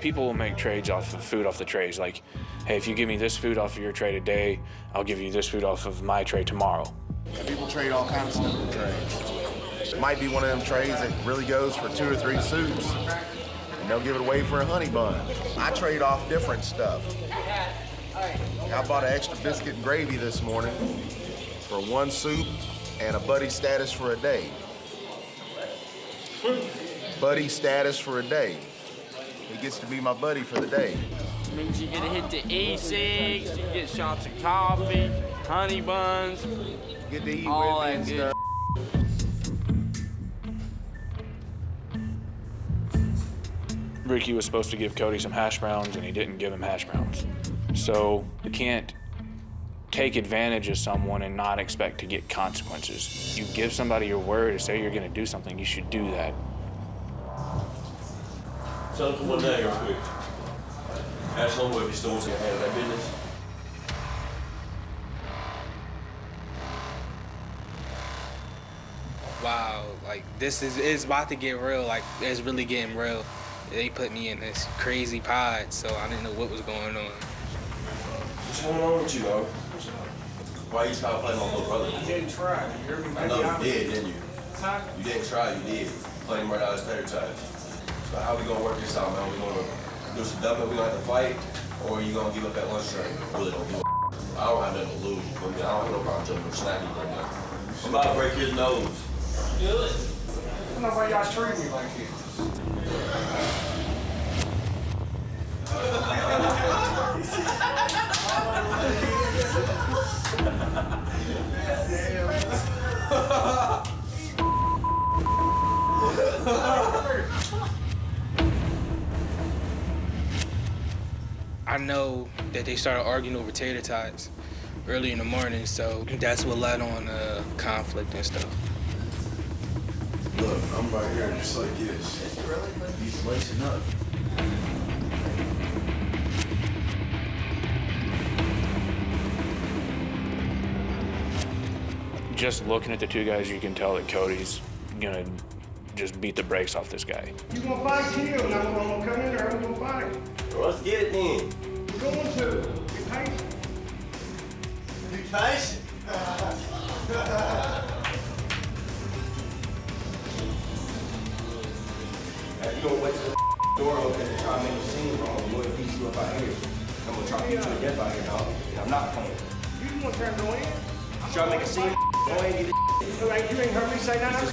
People will make trades off of food off the trays. Like, hey, if you give me this food off of your tray today, I'll give you this food off of my tray tomorrow. Yeah, people trade all kinds of stuff in trays. It might be one of them trays that really goes for 2 or 3 soups, and they'll give it away for a honey bun. I trade off different stuff. I bought an extra biscuit and gravy this morning for 1 soup and a buddy status for a day. Buddy status for a day. He gets to be my buddy for the day. Means you get to hit the E6, you get shots of coffee, honey buns, Get to eat all with me that and good. stuff. Ricky was supposed to give Cody some hash browns, and he didn't give him hash browns. So you can't take advantage of someone and not expect to get consequences. You give somebody your word and say you're gonna do something, you should do that. Tell him for one day real quick. Ask homeboy if he still wants to get out of that business. Wow, like this is it's about to get real. Like it's really getting real. They put me in this crazy pod, so I didn't know what was going on. What's going on with you, bro? Why you trying to play my little brother? You didn't try. I know you did, didn't you? You didn't try, you did. Play him right out of his tater tots. So how we gonna work this out, man? We gonna do some dumping, we gonna have to fight, or are you gonna give up that lunch train? I really don't give a I don't have nothing to lose. I don't have no problem jumping or snapping right now. I'm about to break his nose. Do it. I don't know why y'all treat me like this. I know that they started arguing over tater tots early in the morning, so that's what led on conflict and stuff. Look, I'm right here just like this. He's lacing up. Just looking at the two guys, you can tell that Cody's gonna just beat the brakes off this guy. You gonna fight him, and I'm gonna come in there, I'm gonna fight. Well, let's get it then. We're going to. Be patient. Be patient. You gonna wait till the door open and try to make a scene wrong. I'm gonna beat you up out here. I'm gonna try to beat you to death out here, dog. And I'm not playing. You the one trying to go in? Try to make a scene. Go ahead and get You ain't heard me say that?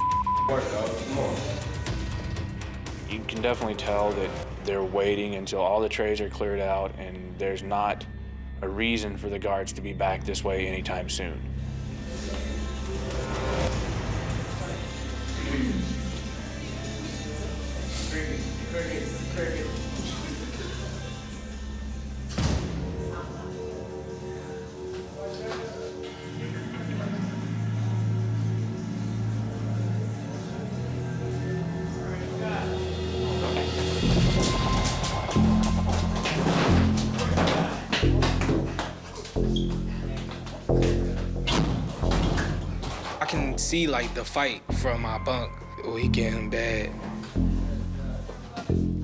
work, dog. Come on. You can definitely tell that they're waiting until all the trays are cleared out, and there's not a reason for the guards to be back this way anytime soon. I can see like the fight from my bunk. We getting bad.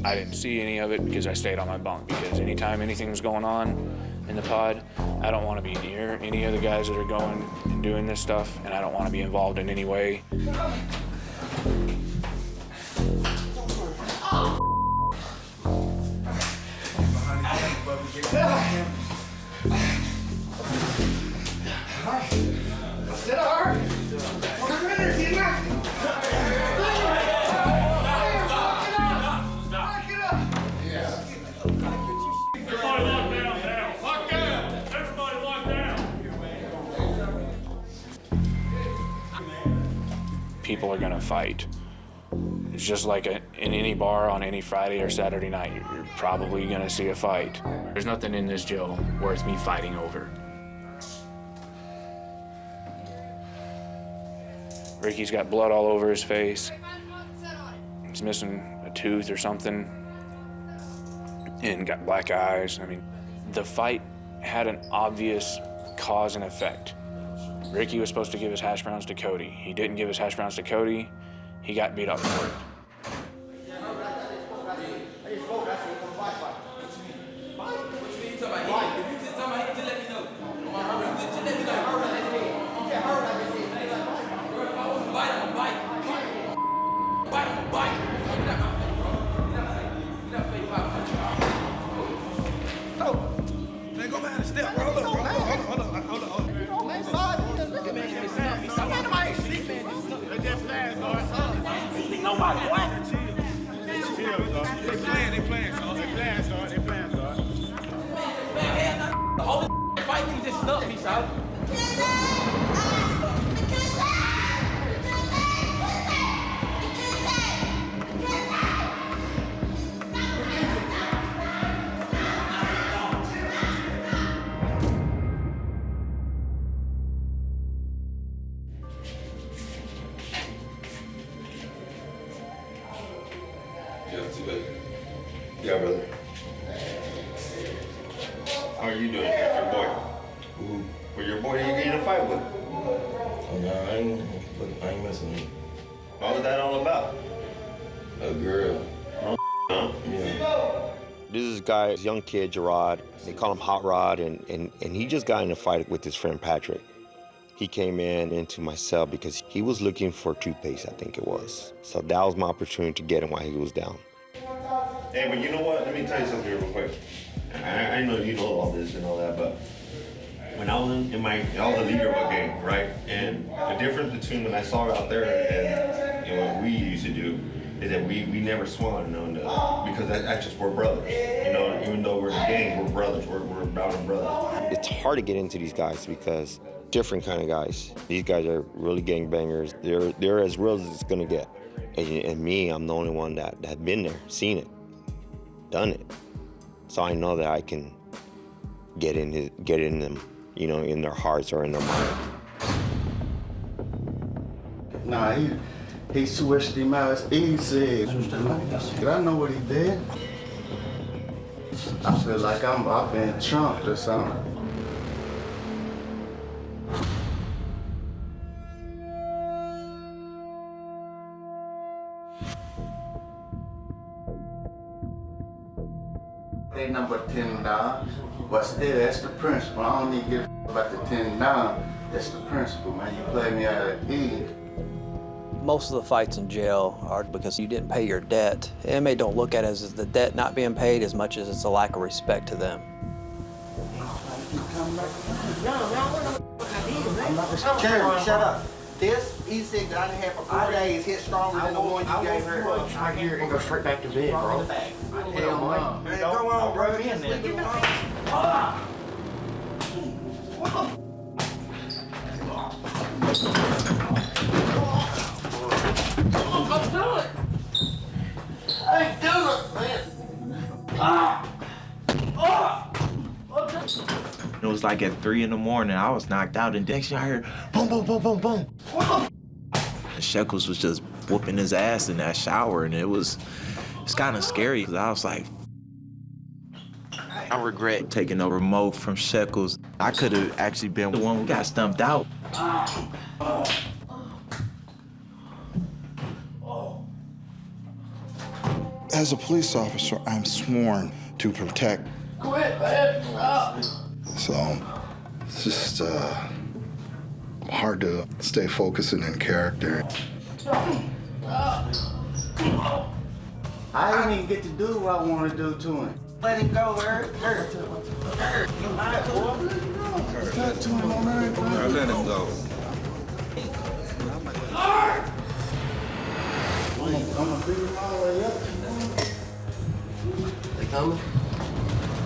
I didn't see any of it because I stayed on my bunk, because anytime anything's going on in the pod, I don't want to be near any of the guys that are going and doing this stuff, and I don't want to be involved in any way. People are gonna fight. It's just like in any bar on any Friday or Saturday night, you're probably gonna see a fight. There's nothing in this jail worth me fighting over. Ricky's got blood all over his face. He's missing a tooth or something, and got black eyes. I mean, the fight had an obvious cause and effect. Ricky was supposed to give his hash browns to Cody. He didn't give his hash browns to Cody. He got beat up for it. Yeah, brother. How are you doing, your boy? Well, your boy you get in a fight with? Oh, no, I ain't messing with him. What was that all about? A girl. Huh? Yeah. This is a guy, a young kid, Gerard. They call him Hot Rod, and he just got in a fight with his friend Patrick. He came into my cell because he was looking for toothpaste, I think it was. So that was my opportunity to get him while he was down. Hey, but you know what? Let me tell you something real quick. I know you know all this and all that, but when I was I was a leader of a gang, right? And the difference between when I saw it out there and what we used to do is that we never swung on another because that's just we're brothers. You know, even though we're in a gang, we're brothers. We're about our brothers. It's hard to get into these guys because different kind of guys. These guys are really gangbangers. They're as real as it's gonna get. And me, I'm the only one that had been there, seen it, done it. So I know that I can get in them, you know, in their hearts or in their mind. Nah, he switched him out. He said, I know what he did. I feel like I've been trumped or something. They number $10, but still, that's the principle. I don't need to give a about the $10. That's the principle, man. You play me out of E. Most of the fights in jail are because you didn't pay your debt. The inmate don't look at it as the debt not being paid as much as it's a lack of respect to them. Jeremy, shut up. This e-cig that I done had for 4 days hit stronger than the one you gave her. Right here and go straight back to bed, bro. Hell no. Man, go on, bro. Just leave it alone. I ain't doing it, man. It was like at 3 in the morning, I was knocked out, and next thing I heard, boom, boom, boom, boom, boom. And Shekels was just whooping his ass in that shower, and it's kind of scary, because I was like, I regret taking the remote from Shekels. I could have actually been the one who got stumped out. As a police officer, I'm sworn to protect. Quit, man. So it's just hard to stay focused and in character. I didn't even get to do what I want to do to him. Let him go, Eric. You mind, boy? I let him go. I'm gonna beat him all the way up. They coming?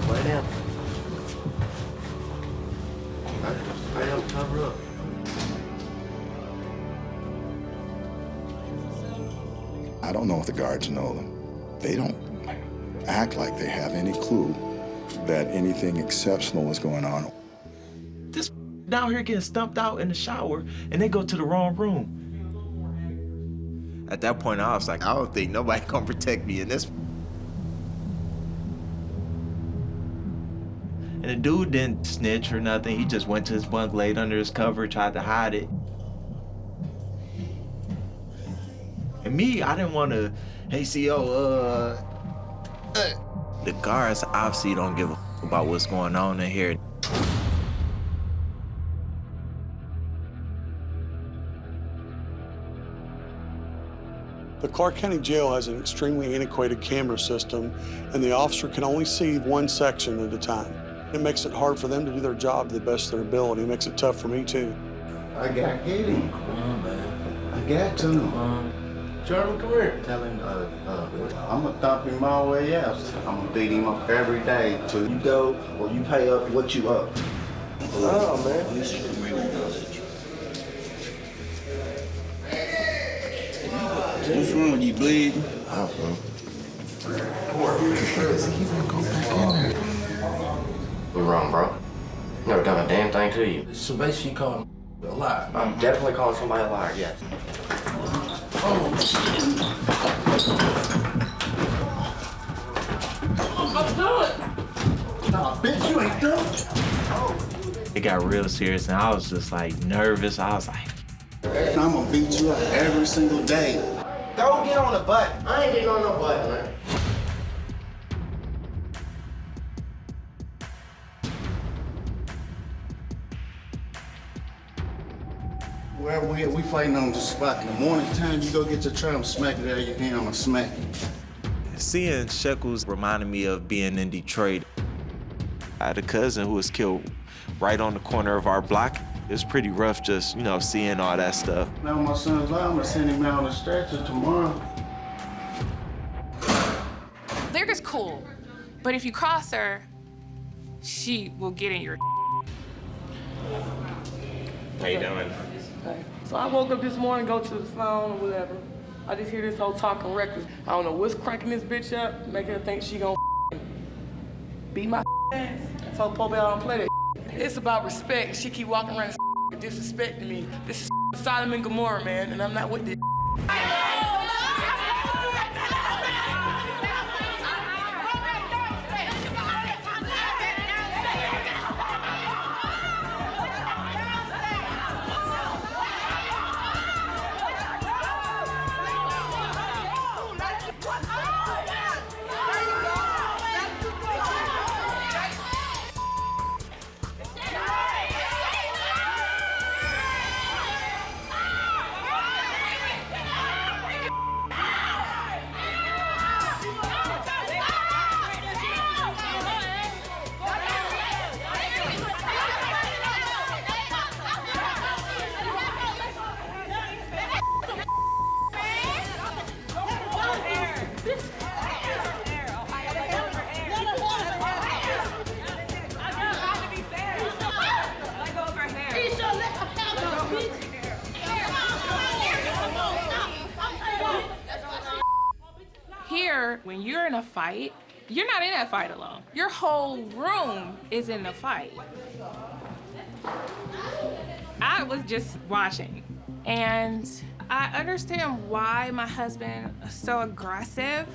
Lay down. Lay down, cover up. I don't know if the guards know them. They don't act like they have any clue that anything exceptional is going on. This down here getting stumped out in the shower, and they go to the wrong room. At that point, I was like, I don't think nobody gonna protect me in this. And the dude didn't snitch or nothing. He just went to his bunk, laid under his cover, tried to hide it. And me, I didn't want to, hey, CO, The guards obviously don't give a about what's going on in here. The Clark County Jail has an extremely antiquated camera system, and the officer can only see one section at a time. It makes it hard for them to do their job to the best of their ability. It makes it tough for me, too. I got to get him. Come on, man. I got to. Charlie, come here. Tell him, I'm going to thump him all the way out. I'm going to beat him up every day, too. You go, or you pay up what you up. Oh, man. What's wrong with you, bleeding? I don't know. You're wrong, bro. Never done a damn thing to you. So basically you calling a liar. I'm definitely calling somebody a liar, yes. Nah, bitch, you ain't done. It got real serious, and I was just like nervous. I was like, I'm gonna beat you up every single day. Go get on the button. I ain't getting on no button, man. Wherever we fighting on the spot. In the morning time, you go get your try, I'm smacking it out of your hand, I'm gonna smack you. seeing Shekels reminded me of being in Detroit. I had a cousin who was killed right on the corner of our block. It was pretty rough just, you know, seeing all that stuff. Now my son's alive, I'm gonna send him out on the stretcher tomorrow. Lyrica's cool, but if you cross her, she will get in your How you doing? Okay. So I woke up this morning, go to the phone or whatever. I just hear this whole talking reckless. I don't know what's cranking this bitch up, making her think she gonna beat my ass. I told Pope I don't play that. It's about respect. She keep walking around disrespecting me. This is Sodom and Gomorrah, man, and I'm not with this. Here, when you're in a fight, you're not in that fight alone. Your whole room is in the fight. I was just watching, and I understand why my husband is so aggressive.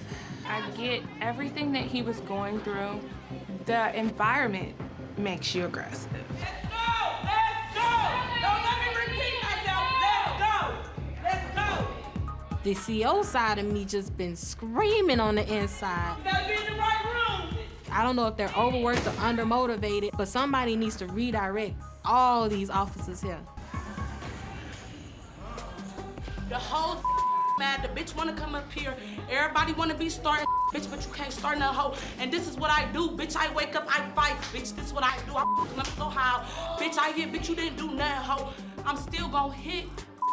I get everything that he was going through. The environment makes you aggressive. Let's go! Let's go! Don't let me repeat myself. Let's go! Let's go! The CO side of me just been screaming on the inside. Gotta be in the right room. I don't know if they're overworked or undermotivated, but somebody needs to redirect all these officers here. The whole mad, the bitch wanna come up here. Everybody wanna be starting bitch, but you can't start no hoe. And this is what I do, bitch. I wake up, I fight, bitch. This is what I do. I'm so high. Bitch, I hit, bitch, you didn't do nothing, hoe. I'm still gonna hit.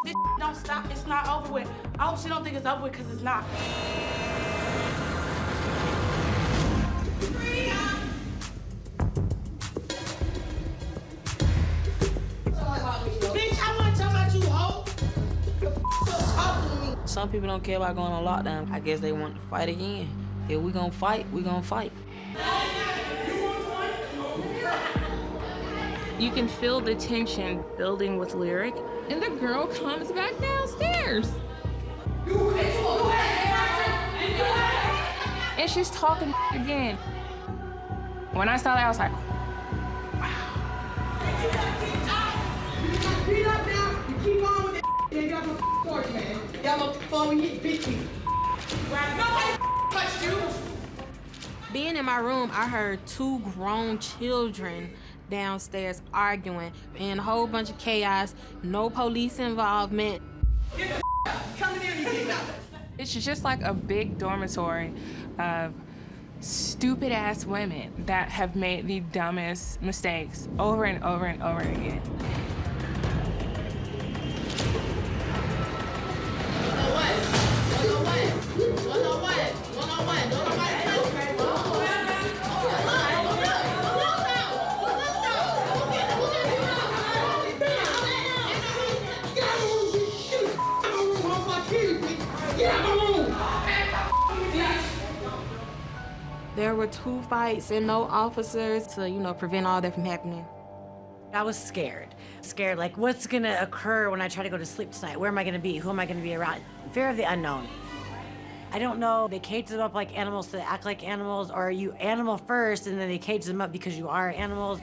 This don't stop, it's not over with. I hope she don't think it's over with, cause it's not. Bitch, I wanna talk about you, hoe. The f talking to me. Some people don't care about going on lockdown. I guess they want to fight again. If we gonna fight, we gonna fight. You can feel the tension building with Lyric, and the girl comes back downstairs. And she's talking again. When I saw that, I was like, Beat up now, you keep on with that and get off my porch, man. Y'all know before we hit bitches. Nobody touched you. Being in my room, I heard 2 grown children downstairs arguing and a whole bunch of chaos, no police involvement. Come in here and you get out. It's just like a big dormitory of stupid-ass women that have made the dumbest mistakes over and over and over again. There were 2 fights and no officers to, prevent all that from happening. I was scared. Scared, like, what's gonna occur when I try to go to sleep tonight? Where am I gonna be? Who am I gonna be around? Fear of the unknown. I don't know, they cage them up like animals so they act like animals, or are you animal first and then they cage them up because you are animals?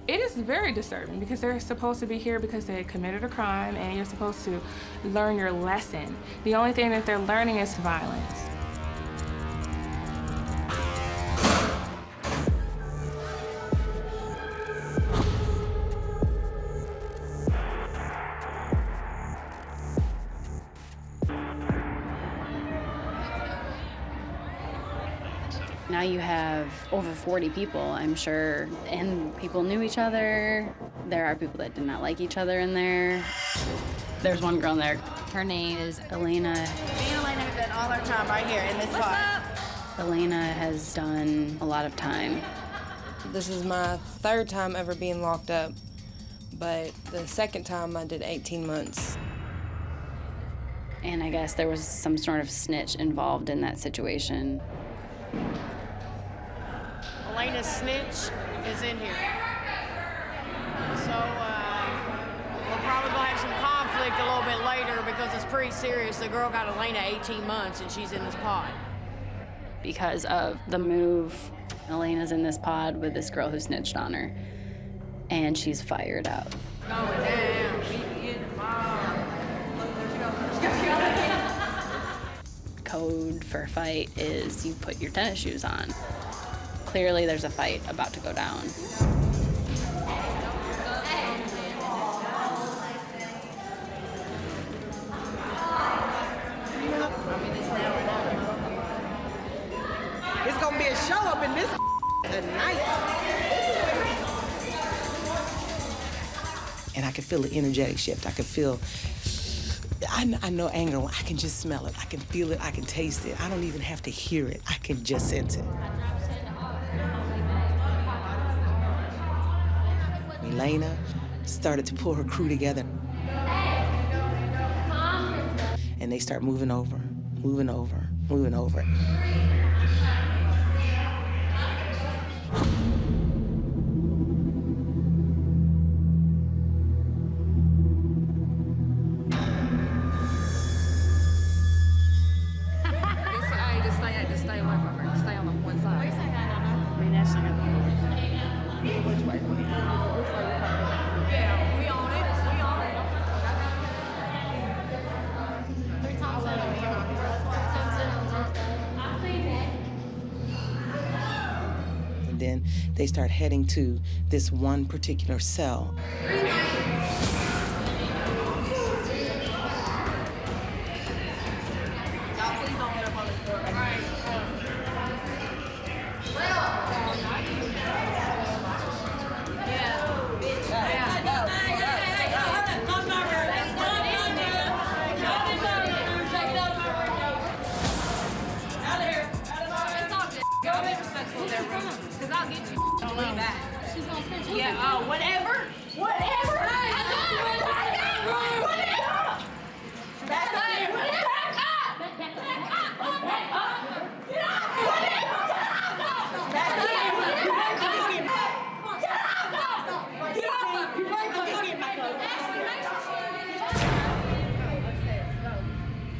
It is very disturbing because they're supposed to be here because they committed a crime and you're supposed to learn your lesson. The only thing that they're learning is violence. Now you have over 40 people, I'm sure, and people knew each other. There are people that did not like each other in there. There's one girl in there. Her name is Elena. Me and Elena have done all our time right here in this spot. Elena has done a lot of time. This is my 3rd time ever being locked up, but the 2nd time I did 18 months. And I guess there was some sort of snitch involved in that situation. Elena's snitch is in here. So we're probably gonna have some conflict a little bit later because it's pretty serious. The girl got Elena 18 months and she's in this pod. Because of the move, Elena's in this pod with this girl who snitched on her. And she's fired up. Going down, we in the pod. Code for a fight is you put your tennis shoes on. Clearly there's a fight about to go down. It's gonna be a show up in this tonight. And I could feel the energetic shift. I could feel, I know anger. I can just smell it. I can feel it. I can taste it. I don't even have to hear it. I can just sense it. Elena started to pull her crew together. And they start moving over, moving over, moving over. Just stay away from her. Stay on the one side. I mean, that's not which way? Yeah, we on it. We on it. 3 times And then they start heading to this one particular cell. Yeah, whatever. Whatever. Back up.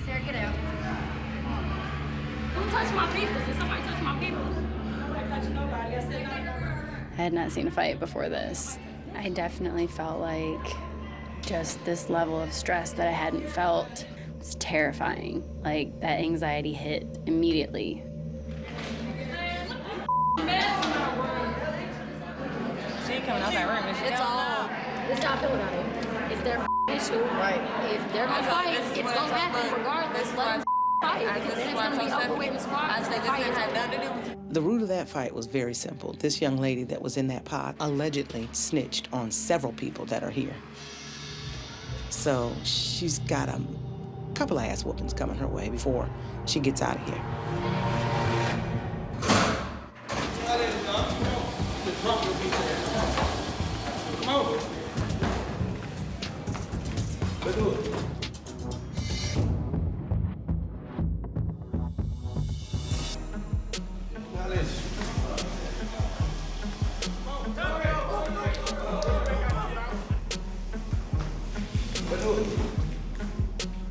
Sarah, get out. Who touched my peoples? Did somebody touch my peoples? Nobody touched nobody. I said I had not seen a fight before this. I definitely felt like just this level of stress that I hadn't felt was terrifying. Like that anxiety hit immediately. coming out that room. It's not feeling about it. It's their issue. Right. If they're gonna fight, it's gonna happen regardless. Let them fight because then it's gonna be over with and squad. The root of that fight was very simple. This young lady that was in that pod allegedly snitched on several people that are here. So she's got a couple of ass whoopings coming her way before she gets out of here. Come over. Let's do it.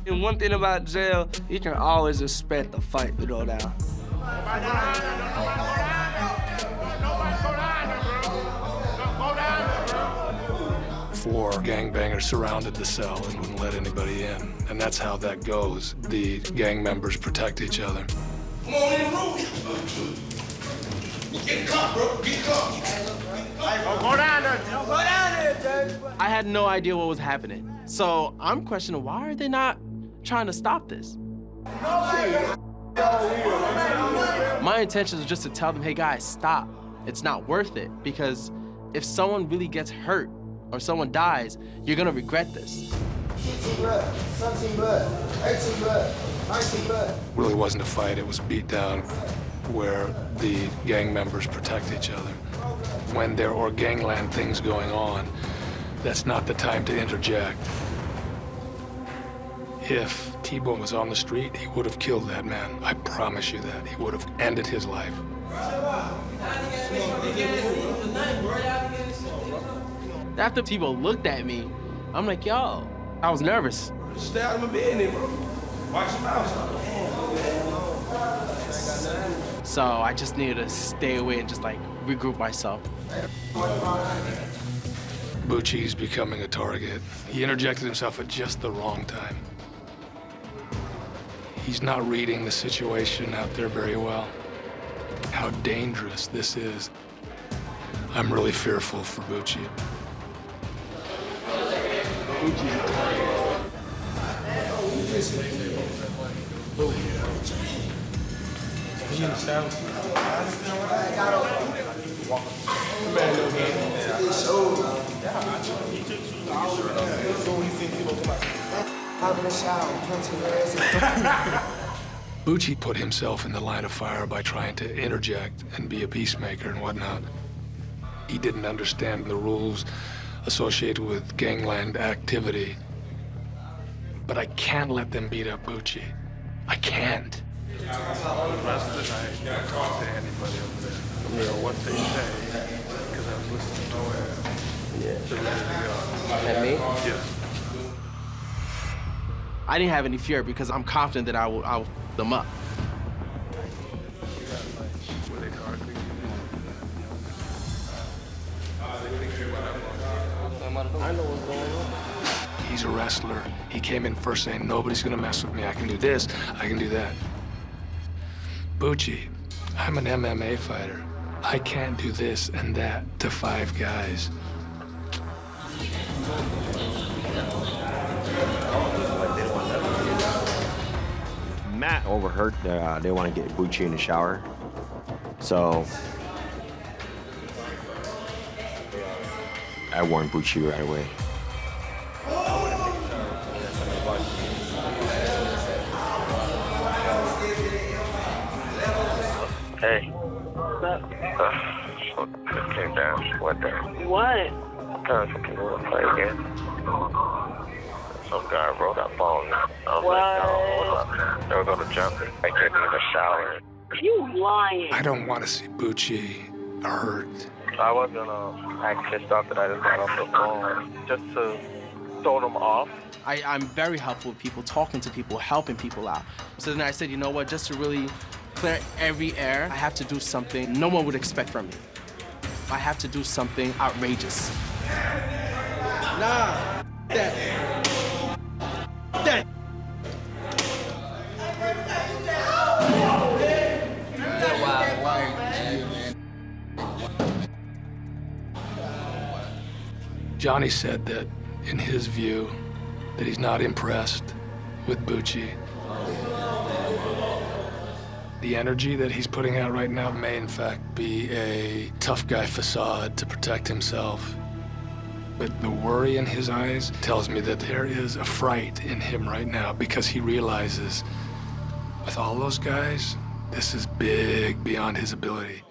And one thing about jail, you can always expect a fight to go down. Four gangbangers surrounded the cell and wouldn't let anybody in. And that's how that goes. The gang members protect each other. Come on in the room. Get caught, bro. Get caught. Go down there. Go down there, Judge. I had no idea what was happening. So I'm questioning, why are they not trying to stop this? My intention was just to tell them, hey guys, stop. It's not worth it, because if someone really gets hurt or someone dies, you're gonna regret this. 16 blood, 17 blood, 18 blood, 19 blood. Really wasn't a fight, it was beat down where the gang members protect each other. When there are gangland things going on, that's not the time to interject. If T-Bone was on the street, he would have killed that man. I promise you that. He would have ended his life. After T-Bone looked at me, I'm like, yo, I was nervous. Stay out of my business, bro. Watch your mouth. So I just needed to stay away and just like regroup myself. Bucci's becoming a target. He interjected himself at just the wrong time. He's not reading the situation out there very well. How dangerous this is. I'm really fearful for Bucci. Bucci put himself in the line of fire by trying to interject and be a peacemaker and whatnot. He didn't understand the rules associated with gangland activity. But I can't let them beat up Bucci. I can't. The rest of the night, don't talk to anybody over there. No matter what they say, because I was listening to it. They're ready to go. At me? Yeah. I didn't have any fear because I'm confident that I will fuck them up. I know what's going on. He's a wrestler. He came in first saying, nobody's gonna mess with me. I can do this, I can do that. Bucci, I'm an MMA fighter. I can't do this and that to 5 guys. Matt overheard they want to get Bucci in the shower. So I warned Bucci right away. Hey. What's up? Just came down. What the? What? Kind of fucking want to play again. Some guy bro got phone. I was What? like, no, hold up. They were going to jump me. I came in the shower. You lying. I don't want to see Bucci hurt. I was gonna act pissed off that I just got off the phone just to throw them off. I'm very helpful with people, talking to people, helping people out. So then I said, you know what, just to really clear every air, I have to do something no one would expect from me. I have to do something outrageous. Nah, that. Johnny said that, in his view, that he's not impressed with Bucci. The energy that he's putting out right now may, in fact, be a tough guy facade to protect himself. But the worry in his eyes tells me that there is a fright in him right now because he realizes with all those guys, this is big beyond his ability.